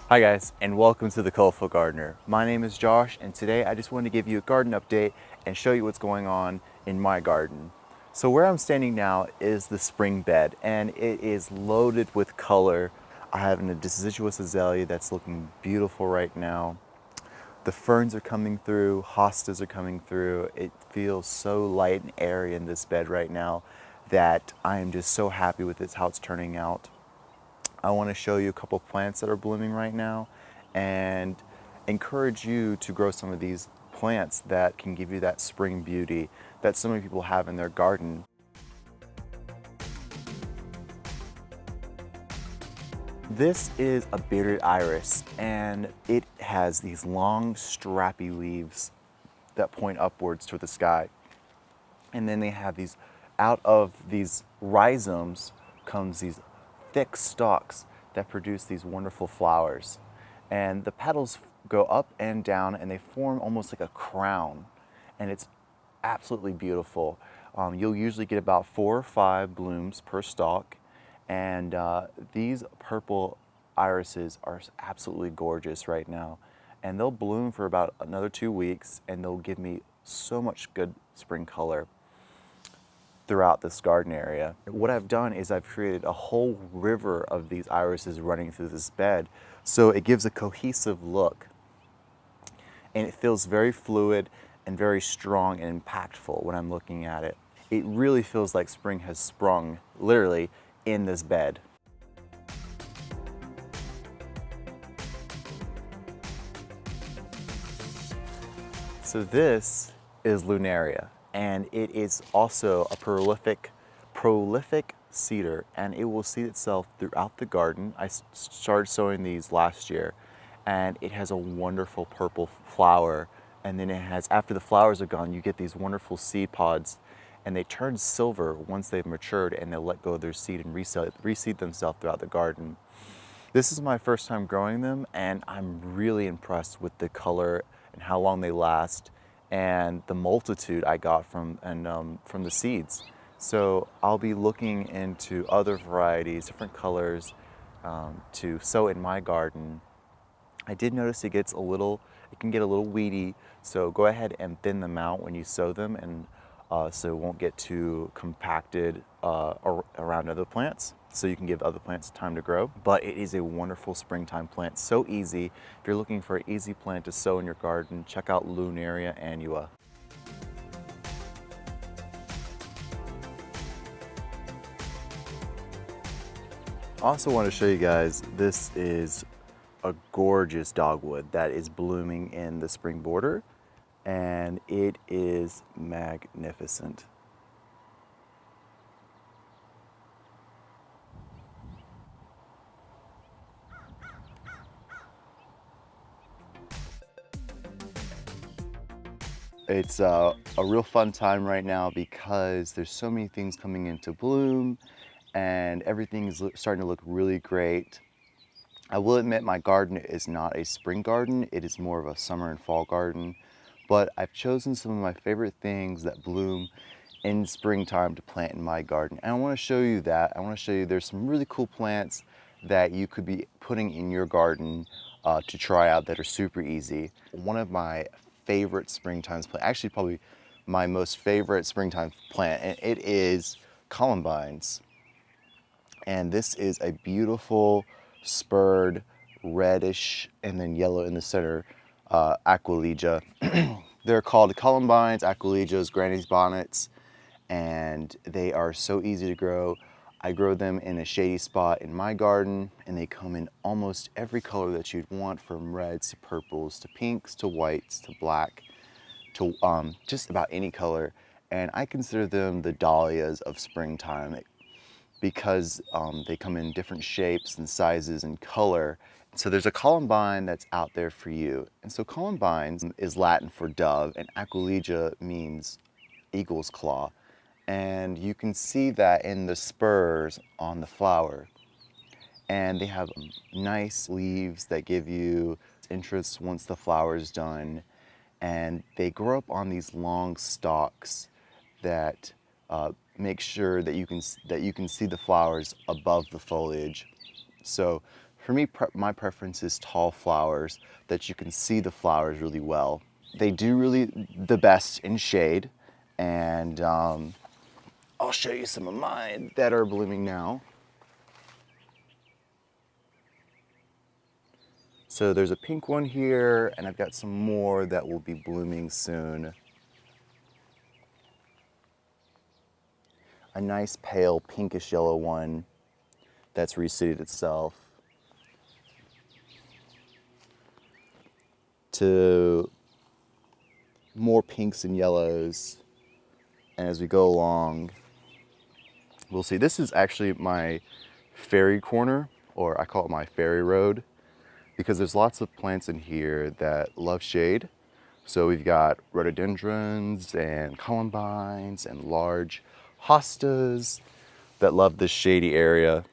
Hi guys, and welcome to the Colorful Gardener. My name is Josh, and today I just wanted to give you a garden update and show you what's going on in my garden. So where I'm standing now is the spring bed, and it is loaded with color. I have a deciduous azalea that's looking beautiful right now. The ferns are coming through, hostas are coming through. It feels so light and airy in this bed right now that I am just so happy with how it's turning out. I want to show you a couple plants that are blooming right now and encourage you to grow some of these plants that can give you that spring beauty that so many people have in their garden. This is a bearded iris, and it has these long strappy leaves that point upwards toward the sky. And then they have these, out of these rhizomes comes these thick stalks that produce these wonderful flowers. And the petals go up and down and they form almost like a crown. And it's absolutely beautiful. You'll usually get about 4 or 5 blooms per stalk. And these purple irises are absolutely gorgeous right now. And they'll bloom for about another 2 weeks and they'll give me so much good spring color throughout this garden area. What I've done is I've created a whole river of these irises running through this bed, so it gives a cohesive look. And it feels very fluid and very strong and impactful when I'm looking at it. It really feels like spring has sprung, literally, in this bed. So this is Lunaria, and it is also a prolific cedar, and it will seed itself throughout the garden. I started sowing these last year, and it has a wonderful purple flower, and then it has, after the flowers are gone, you get these wonderful seed pods, and they turn silver once they've matured, and they'll let go of their seed and reseed themselves throughout the garden. This is my first time growing them, and I'm really impressed with the color and how long they last and the multitude I got from the seeds. So I'll be looking into other varieties, different colors to sow in my garden. I did notice it can get a little weedy, so go ahead and thin them out when you sow them, and so it won't get too compacted around other plants, so you can give other plants time to grow. But it is a wonderful springtime plant, so easy. If you're looking for an easy plant to sow in your garden, check out Loona Annua. I also want to show you guys, this is a gorgeous dogwood that is blooming in the spring border, and it is magnificent. It's a real fun time right now because there's so many things coming into bloom and everything is starting to look really great. I will admit my garden is not a spring garden, it is more of a summer and fall garden, but I've chosen some of my favorite things that bloom in springtime to plant in my garden. And I want to show you that. I want to show you there's some really cool plants that you could be putting in your garden to try out that are super easy. One of my favorite springtime plants, actually probably my most favorite springtime plant, and it is columbines. And this is a beautiful spurred reddish and then yellow in the center aquilegia. They're called columbines, aquilegias, granny's bonnets, and they are so easy to grow. I grow them in a shady spot in my garden, and they come in almost every color that you'd want, from reds to purples to pinks to whites to black to just about any color. And I consider them the dahlias of springtime because they come in different shapes and sizes and color. So there's a columbine that's out there for you. And so columbines is Latin for dove, and aquilegia means eagle's claw. And you can see that in the spurs on the flower. And they have nice leaves that give you interest once the flower is done. And they grow up on these long stalks that make sure that you can see the flowers above the foliage. So For me, my preference is tall flowers that you can see the flowers really well. They do really the best in shade, and I'll show you some of mine that are blooming now. So there's a pink one here, and I've got some more that will be blooming soon. A nice pale pinkish yellow one that's reseeded itself. To more pinks and yellows. And as we go along, we'll see. This is actually my fairy corner, or I call it my fairy road, because there's lots of plants in here that love shade. So we've got rhododendrons and columbines and large hostas that love this shady area.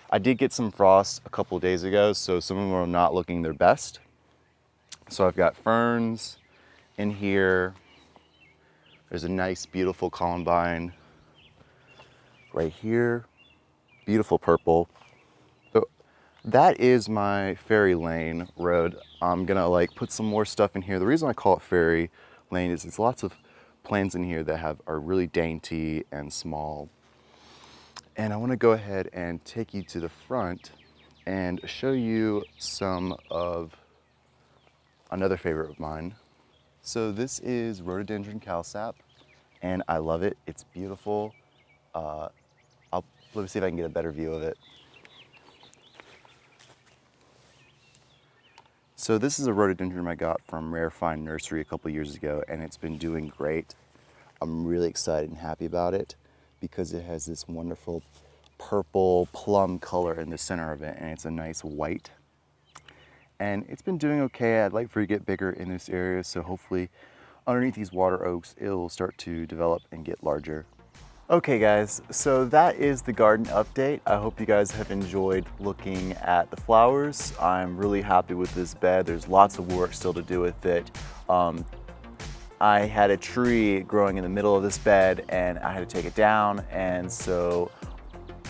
I did get some frost a couple of days ago, so some of them are not looking their best. So I've got ferns in here. There's a nice, beautiful columbine right here. Beautiful purple. So that is my fairy lane road. I'm gonna put some more stuff in here. The reason I call it fairy lane is there's lots of plants in here that are really dainty and small. And I wanna go ahead and take you to the front and show you some of another favorite of mine. So this is rhododendron cowsap, and I love it. It's beautiful. Let me see if I can get a better view of it. So this is a rhododendron I got from Rare Find Nursery a couple years ago, and it's been doing great. I'm really excited and happy about it because it has this wonderful purple plum color in the center of it, and it's a nice white. And it's been doing okay. I'd like for it to get bigger in this area, so hopefully underneath these water oaks, it'll start to develop and get larger. Okay guys, so that is the garden update. I hope you guys have enjoyed looking at the flowers. I'm really happy with this bed. There's lots of work still to do with it. I had a tree growing in the middle of this bed and I had to take it down, and so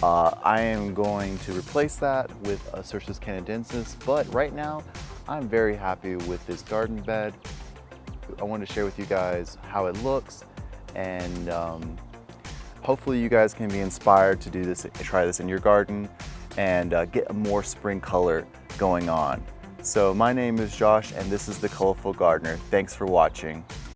I am going to replace that with a Cercis canadensis, but right now I'm very happy with this garden bed. I wanted to share with you guys how it looks, and hopefully you guys can be inspired to do this, try this in your garden, and get a more spring color going on. So my name is Josh, and this is The Colorful Gardener. Thanks for watching.